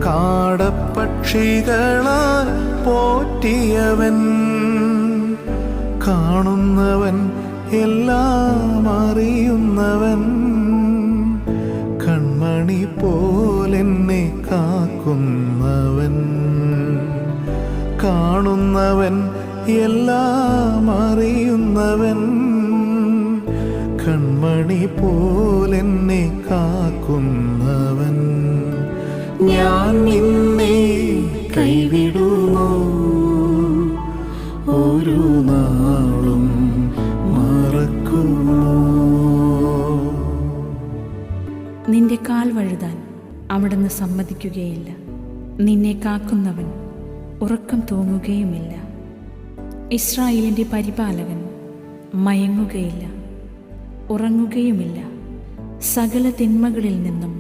കാടപ്പക്ഷികളാൽ പോറ്റിയവൻ, കാണുന്നവൻ എല്ലാം അറിയുന്നവൻ, കൺമണി പോലെന്നെ കാക്കുന്നവൻ, കാണുന്നവൻ എല്ലാം അറിയുന്നവൻ, കൺമണി പോലെന്നെ കാക്കുന്നവൻ. ഞാൻ നിന്നെ കൈവിടുമോ, ഒരു നാളും മറക്കുമോ? നിന്റെ കാൽ വഴുതാൻ അവിടുന്ന് സമ്മതിക്കുകയില്ല. നിന്നെ കാക്കുന്നവൻ ഉറക്കം തൂങ്ങുകയുമില്ല. ഇസ്രായേലിൻ്റെ പരിപാലകൻ മയങ്ങുകയില്ല, ഉറങ്ങുകയുമില്ല. സകല തിന്മകളിൽ നിന്നും